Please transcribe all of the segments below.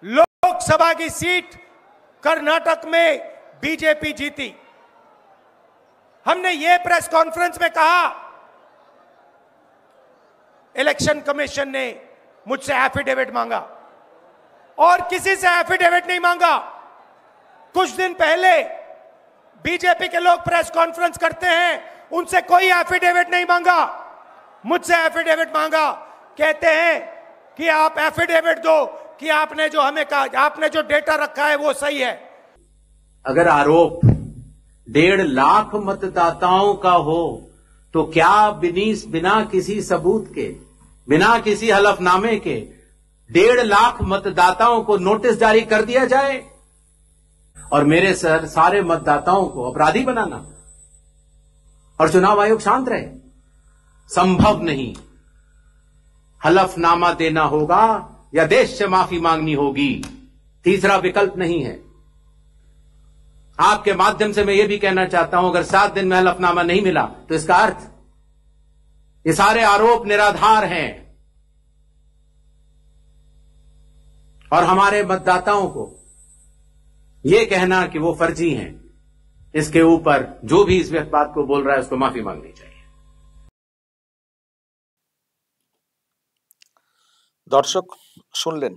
लोकसभा की सीट कर्नाटक में बीजेपी जीती। हमने ये प्रेस कॉन्फ्रेंस में कहा, इलेक्शन कमीशन ने मुझसे एफिडेविट मांगा और किसी से एफिडेविट नहीं मांगा। कुछ दिन पहले बीजेपी के लोग प्रेस कॉन्फ्रेंस करते हैं, उनसे कोई एफिडेविट नहीं मांगा, मुझसे एफिडेविट मांगा। कहते हैं कि आप एफिडेविट दो कि आपने जो हमें कहा, आपने जो डेटा रखा है वो सही है। अगर आरोप 1.5 लाख मतदाताओं का हो तो क्या बिना किसी सबूत के, बिना किसी हलफनामे के 1.5 लाख मतदाताओं को नोटिस जारी कर दिया जाए और मेरे सर सारे मतदाताओं को अपराधी बनाना और चुनाव आयोग शांत रहे? संभव नहीं। हलफनामा देना होगा या देश से माफी मांगनी होगी, तीसरा विकल्प नहीं है। आपके माध्यम से मैं यह भी कहना चाहता हूं, अगर 7 दिन में हलफनामा नहीं मिला तो इसका अर्थ ये सारे आरोप निराधार हैं और हमारे मतदाताओं को यह कहना कि वो फर्जी हैं, इसके ऊपर जो भी इस बात को बोल रहा है उसको माफी मांगनी चाहिए। দর্শক শুনলেন,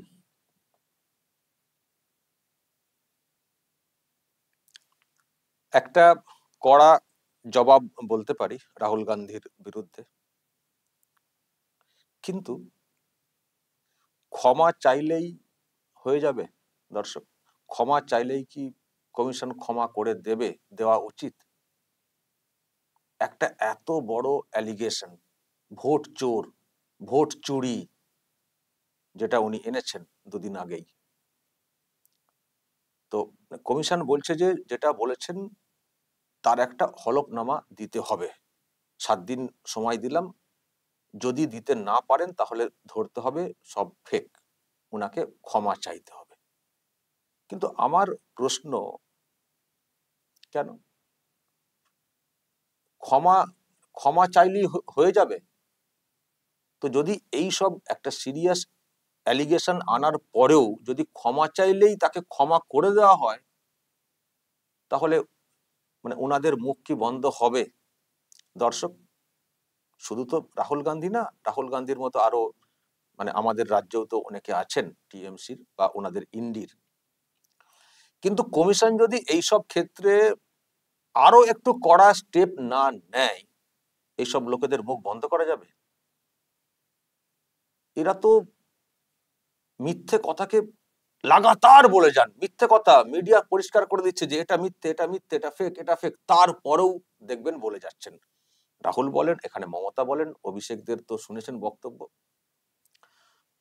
একটা কড়া জবাব বলতে পারি রাহুল গান্ধীর বিরুদ্ধে, কিন্তু ক্ষমা চাইলেই হয়ে যাবে? দর্শক, ক্ষমা চাইলেই কি কমিশন ক্ষমা করে দেওয়া উচিত? একটা এত বড় অ্যালিগেশন, ভোট চোর, ভোট চুরি, যেটা উনি এনেছেন দুদিন আগেই, তো কমিশন বলছে যে যেটা বলেছেন তার একটা হলফনামা দিতে হবে। 7 দিন সময় দিলাম, যদি দিতে না পারেন তাহলে ধরতে হবে সব ফেক, ওনাকে ক্ষমা চাইতে হবে। কিন্তু আমার প্রশ্ন, কেন ক্ষমা চাইলেই হয়ে যাবে? তো যদি এই সব একটা সিরিয়াস অ্যালিগেশন আনার পরেও যদি ক্ষমা চাইলেই তাকে ক্ষমা করে দেওয়া হয়, তাহলে মানে ওনাদের মুখ কি বন্ধ হবে? দর্শক, শুধু তো রাহুল গান্ধী না, রাহুল গান্ধীর মতো আরো মানে আমাদের রাজ্যেও তো অনেকে আছেন টিএমসির বা ওনাদের ইন্ডির। কিন্তু কমিশন যদি এইসব ক্ষেত্রে আরো একটু কড়া স্টেপ না নেয়, এইসব লোকেদের মুখ বন্ধ করা যাবে? এরা তো মিথ্যে কথাকে লাগাতার বলে যান, মিথ্যে কথা মিডিয়া পরিষ্কার করে দিচ্ছে যে এটা মিথ্যে, এটা মিথ্যে, এটা ফেক, এটা ফেক, তারপরেও দেখবেন বলে যাচ্ছেন। রাহুল বলেন, এখানে মমতা বলেন, অভিষেকদের তো শুনেছেন বক্তব্য।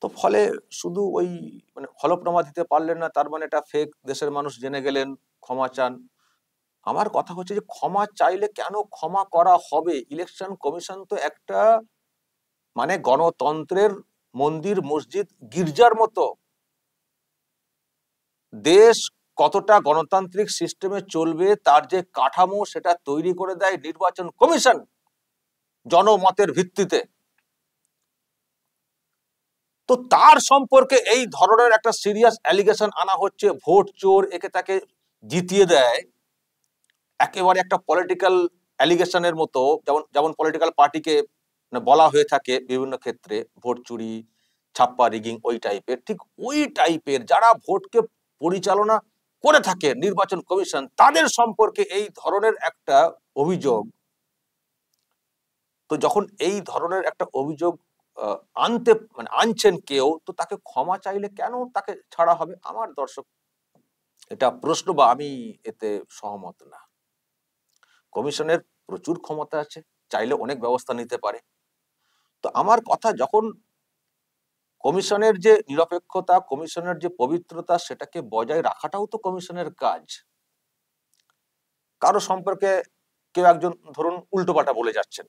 তো ফলে শুধু ওই মানে হলফনামা দিতে পারলেন না তার মানে এটা ফেক, দেশের মানুষ জেনে গেলেন, ক্ষমা চান। আমার কথা হচ্ছে যে ক্ষমা চাইলে কেন ক্ষমা করা হবে? ইলেকশন কমিশন তো একটা মানে গণতন্ত্রের মন্দির, মসজিদ, গির্জার মতো। দেশ কতটা গণতান্ত্রিক সিস্টেমে চলবে তার যে কাঠামো সেটা তৈরি করে দেয় নির্বাচন কমিশন জনমতের ভিত্তিতে। তো তার সম্পর্কে এই ধরনের একটা সিরিয়াস অ্যালিগেশন আনা হচ্ছে, ভোট চোর, একে তাকে জিতিয়ে দেয়, একেবারে একটা পলিটিক্যাল অ্যালিগেশনের মতো। যেমন পলিটিক্যাল পার্টিকে বলা হয়ে থাকে বিভিন্ন ক্ষেত্রে ভোট চুরি, ছাপ্পা রিগিং, ওই টাইপের, ঠিক ওই টাইপের যারা ভোটকে পরিচালনা করে থাকে নির্বাচন কমিশন, তাদের সম্পর্কে এই ধরনের একটা অভিযোগ। তো যখন এই ধরনের একটা অভিযোগ আনছেন কেউ, তো তাকে ক্ষমা চাইলে কেন তাকে ছাড়া হবে? আমার দর্শক এটা প্রশ্ন, বা আমি এতে সহমত না। কমিশনের প্রচুর ক্ষমতা আছে, চাইলে অনেক ব্যবস্থা নিতে পারে। তো আমার কথা, যখন কমিশনের যে নিরপেক্ষতা, কমিশনের যে পবিত্রতা, সেটাকে বজায় রাখাটাও তো কমিশনের কাজ। কারো সম্পর্কে কেউ একজন ধরুন উল্টোপাল্টা বলে যাচ্ছেন,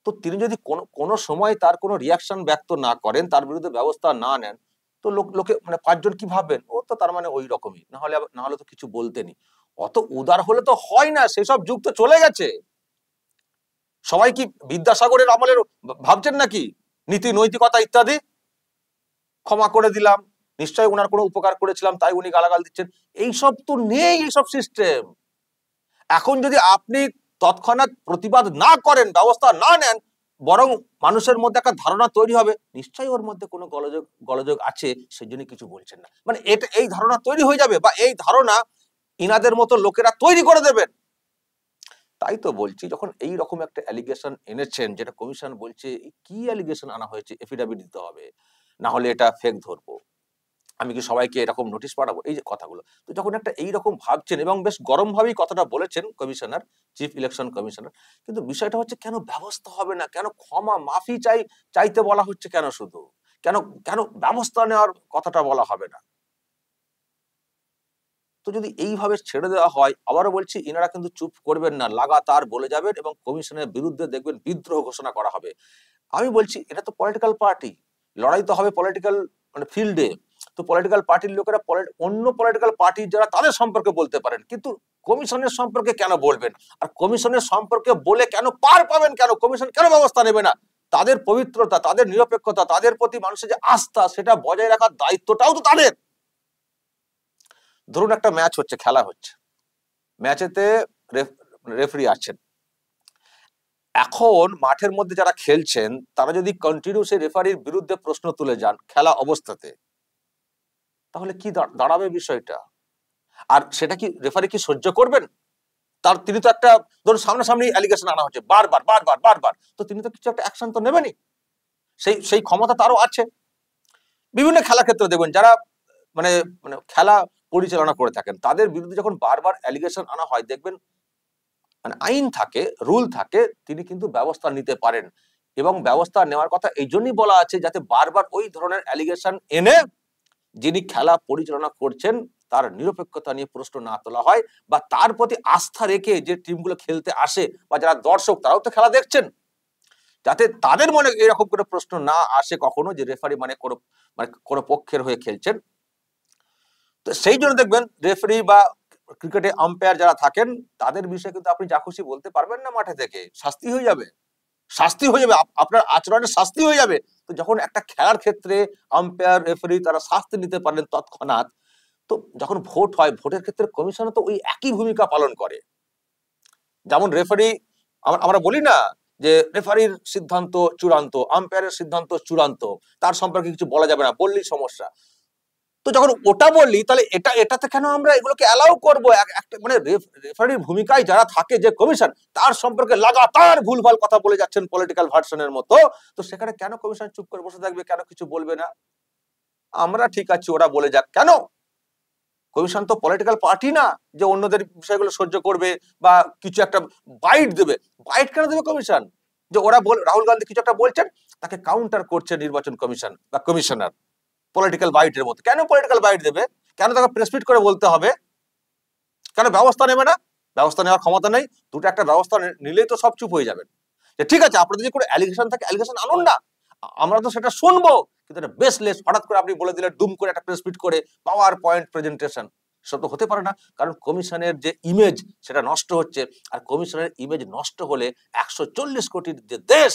তো তিনি যদি কোনো সময় তার কোনো রিয়াকশন ব্যক্ত না করেন, তার বিরুদ্ধে ব্যবস্থা না নেন, তো লোকে মানে 5 জন কি ভাববেন? ও তো তার মানে ওই রকমই, না হলে তো কিছু বলতেনি। অত উদার হলে তো হয় না, সেসব যুগ তো চলে গেছে। সবাই কি বিদ্যাসাগরের আমলের ভাবছেন নাকি? নীতি নৈতিকতা ইত্যাদি ক্ষমা করে দিলাম, নিশ্চয়ই ওনার কোনো উপকার করেছিলাম তাই উনি গালাগাল দিচ্ছেন, এইসব তো নেই, এইসব সিস্টেম। এখন যদি আপনি তৎক্ষণাৎ প্রতিবাদ না করেন, ব্যবস্থা না নেন, বরং মানুষের মধ্যে একটা ধারণা তৈরি হবে নিশ্চয়ই ওর মধ্যে কোনো গলযোগ আছে, সেই জন্য কিছু বলছেন না, মানে এটা এই ধারণা তৈরি হয়ে যাবে, বা এই ধারণা ইনাদের মতো লোকেরা তৈরি করে দেবেন। তাই তো বলছি, যখন এই রকম একটা অ্যালিগেশন এনেছেন, যেটা কমিশন বলছে কি অ্যালিগেশন আনা হয়েছে, এফিডেভিট দিতে হবে, না হলে এটা ফেক ধরবো, আমি কি সবাইকে এরকম নোটিশ পাঠাবো, এই যে কথাগুলো। তো যখন একটা এইরকম ভাবছেন এবং বেশ গরম ভাবেই কথাটা বলেছেন কমিশনার, চিফ ইলেকশন কমিশনার, কিন্তু বিষয়টা হচ্ছে কেন ব্যবস্থা হবে না, কেন ক্ষমা মাফি চাইতে বলা হচ্ছে, কেন শুধু কেন কেন ব্যবস্থা নেওয়ার কথাটা বলা হবে না? তো যদি এইভাবে ছেড়ে দেওয়া হয়, আবারও বলছি, ইনারা কিন্তু চুপ করবেন না, লাগাতার বলে যাবেন এবং কমিশনের বিরুদ্ধে দেখবেন বিদ্রোহ ঘোষণা করা হবে। আমি বলছি এটা তো পলিটিক্যাল পার্টি, লড়াই তো হবে পলিটিক্যাল মানে ফিল্ডে। তো পলিটিক্যাল পার্টির লোকেরা অন্য পলিটিক্যাল পার্টি যারা, তাদের সম্পর্কে বলতে পারেন, কিন্তু কমিশনের সম্পর্কে কেন বলবেন? আর কমিশনের সম্পর্কে বলে কেন পার পাবেন, কেন কমিশন কেন ব্যবস্থা নেবে না? তাদের পবিত্রতা, তাদের নিরপেক্ষতা, তাদের প্রতি মানুষের যে আস্থা, সেটা বজায় রাখার দায়িত্বটাও তো তাদের। ধরুন একটা ম্যাচ হচ্ছে, খেলা হচ্ছে, ম্যাচেতে রেফারি আছেন, এখন মাঠের মধ্যে যারা খেলছেন তারা যদি কন্টিনিউ সেই রেফারির বিরুদ্ধে প্রশ্ন তুলে যান খেলা অবস্থাতে, তাহলে কি দাঁড়াবে বিষয়টা? আর সেটা কি রেফারি কি সহ্য করবেন? তিনি তো একটা, ধরুন সামনাসামনি অ্যালিগেশন আনা হচ্ছে বারবার বারবার বারবার, তো তিনি তো কিছু একটা অ্যাকশন তো নেবেনই, সেই ক্ষমতা তারও আছে। বিভিন্ন খেলা ক্ষেত্রে দেখবেন যারা মানে মানে খেলা পরিচালনা করে থাকেন, তাদের বিরুদ্ধে যখন বারবার অ্যালিগেশন আনা হয়, দেখবেন মানে আইন থাকে, রুল থাকে, তিনি কিন্তু ব্যবস্থা নিতে পারেন। এবং ব্যবস্থা নেওয়ার কথা এই জন্যই বলা আছে, যাতে বারবার ওই ধরনের অ্যালিগেশন এনে যিনি খেলা পরিচালনা করছেন তার নিরপেক্ষতা নিয়ে প্রশ্ন না তোলা হয়, বা তার প্রতি আস্থা রেখে যে টিমগুলো খেলতে আসে বা যারা দর্শক তারাও তো খেলা দেখছেন, যাতে তাদের মনে এরকম করে প্রশ্ন না আসে কখনো যে রেফারি মানে কোনো পক্ষের হয়ে খেলছেন। তো সেই জন্য দেখবেন রেফারি বা ক্রিকেটে আম্পায়ার যারা থাকেন, তাদের বিষয়ে কিন্তু আপনি যা খুশি বলতে পারবেন না, মাঠে থেকে শাস্তি হয়ে যাবে, আপনার আচরণের শাস্তি হয়ে যাবে। তো যখন একটা খেলার ক্ষেত্রে আম্পায়ার রেফারি তারা শাস্তি নিতে পারলেন তৎক্ষণাৎ, তো যখন ভোট হয়, ভোটের ক্ষেত্রে কমিশন তো ওই একই ভূমিকা পালন করে। যেমন রেফারি, আমরা বলি না যে রেফারির সিদ্ধান্ত চূড়ান্ত, আম্পায়ারের সিদ্ধান্ত চূড়ান্ত, তার সম্পর্কে কিছু বলা যাবে না, বললেই সমস্যা। তো যখন ওটা বললি, তাহলে এটাতে কেন আমরা এগুলোকে অ্যালাউ করবো? একটা মানে রেফারির ভূমিকায় যারা থাকে, যে কমিশন, তার সম্পর্কে লাগাতার ভুলভাল কথা বলে যাচ্ছেন পলিটিক্যাল ভার্সনের মতো, তো সেখানে কেন কমিশন চুপ করে বসে থাকবে, কেন কিছু বলবে না? আমরা ঠিক আছি, ওরা বলে যাক, কেন? কমিশন তো পলিটিক্যাল পার্টি না যে অন্যদের বিষয়গুলো সহ্য করবে বা কিছু একটা বাইট দেবে। বাইট কেন দেবে কমিশন? যে ওরা রাহুল গান্ধী কিছু একটা বলছেন, তাকে কাউন্টার করছে নির্বাচন কমিশন বা কমিশনার, পলিটিক্যাল বাইটের মতো। কেন পলিটিক্যাল বাইট দেবে? কেন তাকে প্রেস মিট করে বলতে হবে? কেন ব্যবস্থা নেবে না? ব্যবস্থা নেওয়ার ক্ষমতা নেই? দুটো একটা ব্যবস্থা নিলেই তো সব চুপ হয়ে যাবেন, যে ঠিক আছে আপনাদের যদি কোনো অ্যালিগেশন থাকে অ্যালিগেশন আনুন না, আমরা তো সেটা শুনবো। কিন্তু এটা বেসলেস, হঠাৎ করে আপনি বলে দিলেন দুম করে একটা প্রেস মিট করে, পাওয়ার পয়েন্ট প্রেজেন্টেশন, সব তো হতে পারে না। কারণ কমিশনের যে ইমেজ সেটা নষ্ট হচ্ছে, আর কমিশনের ইমেজ নষ্ট হলে 140 কোটির যে দেশ,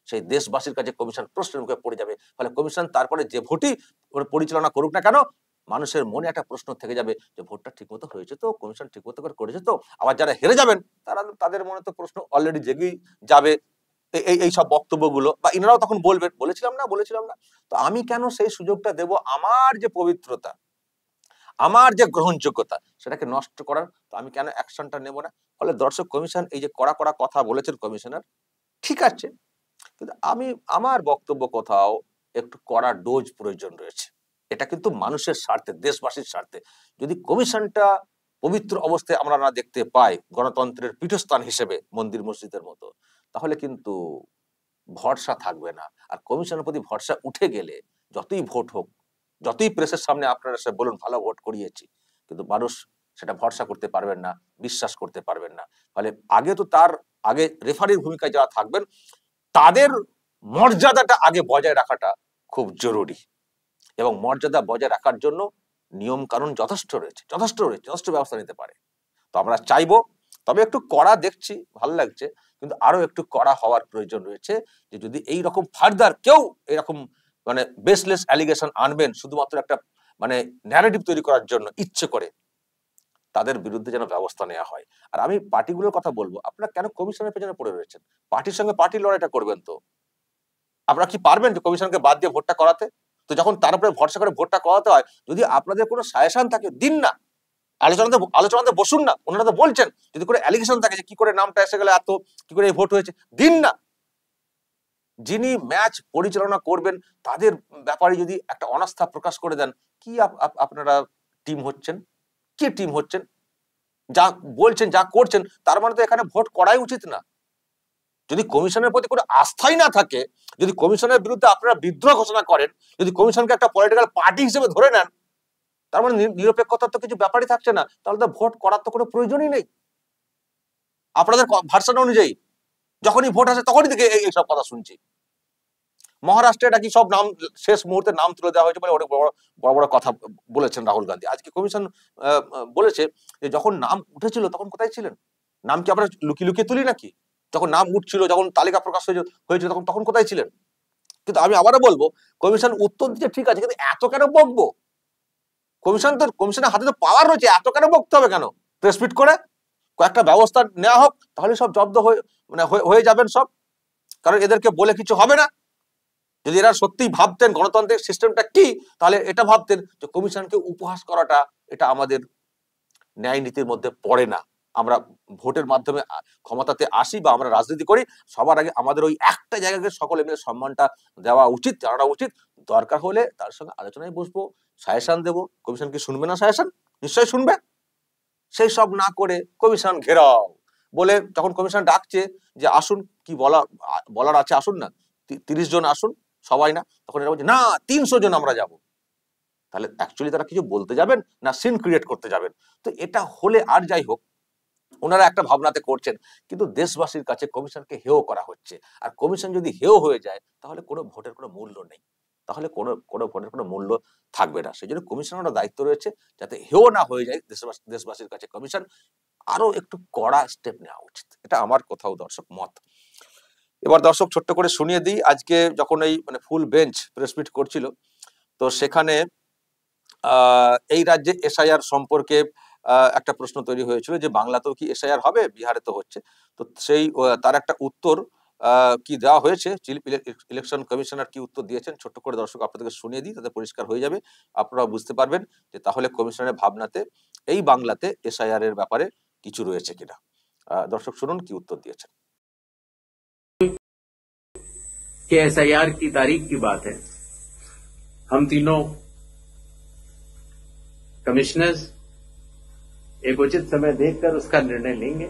সেই দেশবাসীর কাছে কমিশন প্রশ্নের মুখে পড়ে যাবে। ফলে কমিশন তারপরে যে ভোটই পরিচালনা করুক না কেন, মানুষের মনে একটা প্রশ্ন থেকে যাবে যে ভোটটা ঠিকমতো হয়েছে তো, কমিশন ঠিকমতো করে করেছে তো। আবার যারা হেরে যাবেন, তাদের মনে তো প্রশ্ন অলরেডি জেগেই যাবে এই সব বক্তব্যগুলো, বা ইনারাও তখন বলবেন বলেছিলাম না। তো আমি কেন সেই সুযোগটা দেব আমার যে পবিত্রতা, আমার যে গ্রহণযোগ্যতা, সেটাকে নষ্ট করার? তো আমি কেন অ্যাকশনটা নেব না? ফলে দর্শক, কমিশন এই যে কড়া কড়া কথা বলেছেন কমিশনার, ঠিক আছে, কিন্তু আমার বক্তব্য কোথাও একটু কড়া ডোজ প্রয়োজন রয়েছে। এটা কিন্তু মানুষের স্বার্থে, দেশবাসীর স্বার্থে। যদি কমিশনটা পবিত্র অবস্থায় আমরা না দেখতে পাই, গণতন্ত্রের পীঠস্থান হিসেবে মন্দির মসজিদের মতো, তাহলে কিন্তু ভরসা থাকবে না। আর কমিশনের প্রতি ভরসা উঠে গেলে যতই ভোট হোক, যতই প্রেসের সামনে আপনারা সে বলুন ভালো ভোট করিয়েছি, কিন্তু মানুষ সেটা ভরসা করতে পারবেন না, বিশ্বাস করতে পারবেন না। ফলে তার আগে রেফারির ভূমিকায় যারা থাকবেন, তাদের মর্যাদাটা আগে বজায় রাখাটা খুব জরুরি। এবং মর্যাদা বজায় রাখার জন্য নিয়ম কানুন যথেষ্ট ব্যবস্থা নিতে পারে। তো আমরা চাইবো, তবে একটু কড়া দেখছি, ভালো লাগছে, কিন্তু আরো একটু কড়া হওয়ার প্রয়োজন রয়েছে। যে যদি এই রকম ফার্দার কেউ এরকম মানে বেসলেস অ্যালিগেশন আনবেন শুধুমাত্র একটা মানে ন্যারেটিভ তৈরি করার জন্য ইচ্ছে করে, তাদের বিরুদ্ধে যেন ব্যবস্থা নেওয়া হয়। আর আমি পার্টিগুলোর কথা বলবো, আপনারা কেন কমিশনের পেছনে পড়ে রয়েছেন? পার্টির সঙ্গে পার্টির লড়াইটা করবেন তো। আপনারা কি পারবেন যে কমিশনকে বাদ দিয়ে ভোটটা করাতে? তো যখন তার উপরে ভরসা করে ভোটটা করাতে হয়, যদি আপনাদের কোনো সাজেশন থাকে দিন না, আলোচনাতে বসুন না। ওনারা তো বলছেন যদি কোনো অ্যালিগেশন থাকে যে কি করে নামটা এসে গেল এত, কি করে এই ভোট হয়েছে, দিন না। যিনি ম্যাচ পরিচালনা করবেন তাদের ব্যাপারে যদি একটা অনাস্থা প্রকাশ করে দেন, কি আপনারা টিম হচ্ছেন? কি টিম হচ্ছেন? যা বলছেন যা করছেন তার মানে তো এখানে ভোট করাই উচিত না। যদি কমিশনের প্রতি কোনো আস্থাই না থাকে, যদি কমিশনের বিরুদ্ধে আপনারা বিদ্রোহ ঘোষণা করেন, যদি কমিশনকে একটা পলিটিক্যাল পার্টি হিসেবে ধরে নেন, তার মানে নিরপেক্ষতার তো কিছু ব্যাপারই থাকছে না। তাহলে তো ভোট করার তো কোনো প্রয়োজনই নেই। আপনাদের ভার্সন অনুযায়ী যখনই ভোট আসে তখনই থেকে এইসব কথা শুনছি। মহারাষ্ট্রে নাকি সব নাম শেষ মুহূর্তে নাম তুলে দেওয়া হয়েছে বলে অনেক বড় বড় বড় কথা বলেছেন রাহুল গান্ধী। আজকে কমিশন বলেছে যে যখন নাম উঠেছিল তখন কোথায় ছিলেন? নাম কি আমরা লুকিয়ে লুকিয়ে তুলি নাকি? যখন নাম উঠছিল, যখন তালিকা প্রকাশ হয়েছিল তখন কোথায় ছিলেন? কিন্তু আমি আবারও বলবো, কমিশন উত্তর দিচ্ছে ঠিক আছে, কিন্তু এত কেন বকবো? কমিশনের হাতে তো পাওয়ার রয়েছে, এত কেন বকতে হবে কেন? প্রেস মিট করে কয়েকটা ব্যবস্থা নেওয়া হোক, তাহলে সব জব্দ হয়ে যাবেন সব। কারণ এদেরকে বলে কিছু হবে না। যদি এরা সত্যিই ভাবতেন গণতান্ত্রিক সিস্টেমটা কি, তাহলে এটা ভাবতেন যে কমিশনকে উপহাস করাটা এটা আমাদের ন্যায় নীতির মধ্যে পড়ে না। আমরা ভোটের মাধ্যমে ক্ষমতাতে আসি বা আমরা রাজনীতি করি, সবার আগে আমাদের ওই একটা জায়গাকে সকলে মিলে সম্মানটা দেওয়া উচিত, জানানো উচিত। দরকার হলে তার সঙ্গে আলোচনায় বসবো, সাজেশন দেবো। কমিশন কি শুনবে না সাজেশন? নিশ্চয়ই শুনবে। সেই সব না করে কমিশন ঘেরাও বলে যখন কমিশন ডাকছে যে আসুন, কি বলার আছে আসুন না, 30 জন আসুন, সবাই না, তখন এরা বলছে না 300 জন আমরা যাব। তাহলে অ্যাকচুয়ালি তারা কিছু বলতে যাবেন না সিন ক্রিয়েট করতে যাবেন? তো এটা হলে, আর যাই হোক, ওনারা একটা ভাবনাতে করছেন, কিন্তু দেশবাসীর কাছে কমিশনকে হেয় করা হচ্ছে। আর কমিশন যদি হেয় হয়ে যায় তাহলে কোনো ভোটের কোনো মূল্য নেই, তাহলে কোনো ভোটের কোনো মূল্য থাকবে না। সেই জন্য কমিশনের দায়িত্ব রয়েছে যাতে হেয় না হয়ে যায় দেশবাসীর কাছে কমিশন, আরো একটু কড়া স্টেপ নেওয়া উচিত। এটা আমার কোথাও দর্শক মত। এবার দর্শক ছোট্ট করে শুনিয়ে দিই, আজকে যখন এই মানে ফুল বেঞ্চ প্রেস মিট করছিল, তো সেখানে এই রাজ্যে এসআইআর সম্পর্কে একটা প্রশ্ন তৈরি হয়েছিল যে বাংলাতেও কি এসআইআর হবে, বিহারে তো হচ্ছে। তো সেই তার একটা উত্তর কি দেওয়া হয়েছে, চিফ ইলেকশন কমিশনার কি উত্তর দিয়েছেন ছোট্ট করে দর্শক আপনাদেরকে শুনিয়ে দিই, তাতে পরিষ্কার হয়ে যাবে। আপনারা বুঝতে পারবেন যে তাহলে কমিশনের ভাবনাতে এই বাংলাতে এসআইআর এর ব্যাপারে কিছু রয়েছে কিনা। দর্শক শুনুন কি উত্তর দিয়েছেন। कि एसआईआर की तारीख की बात है, हम तीनों कमिश्नर्स एक उचित समय देखकर उसका निर्णय लेंगे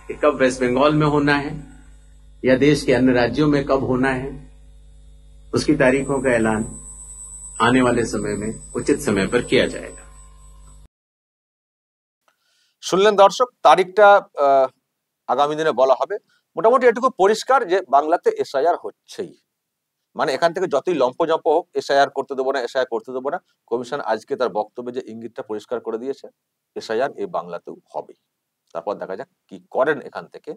कि कब वेस्ट बंगाल में होना है या देश के अन्य राज्यों में कब होना है। उसकी तारीखों का ऐलान आने वाले समय में उचित समय पर किया जाएगा। শুনলেন দর্শক, তারিখটা আগামী দিনে বলা হবে। মোটামুটি এটুকু পরিষ্কার যে বাংলাতে এসআইআর হচ্ছেই, মানে এখান থেকে যতই লম্পজম্প হোক এসআইআর করতে দেবো না, এসআইআর করতে দেবো না। কমিশন আজকে তার বক্তব্যে যে ইঙ্গিতটা পরিষ্কার করে দিয়েছে, এসআইআর এই বাংলাতেও হবে। তারপর দেখা যাক কি করেন এখান থেকে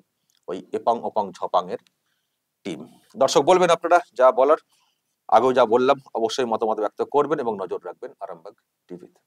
ওই এপাং ওপাং ঝপাং এর টিম। দর্শক বলবেন আপনারা যা বলার, আগেও যা বললাম, অবশ্যই মতামত ব্যক্ত করবেন এবং নজর রাখবেন আরামবাগ টিভিতে।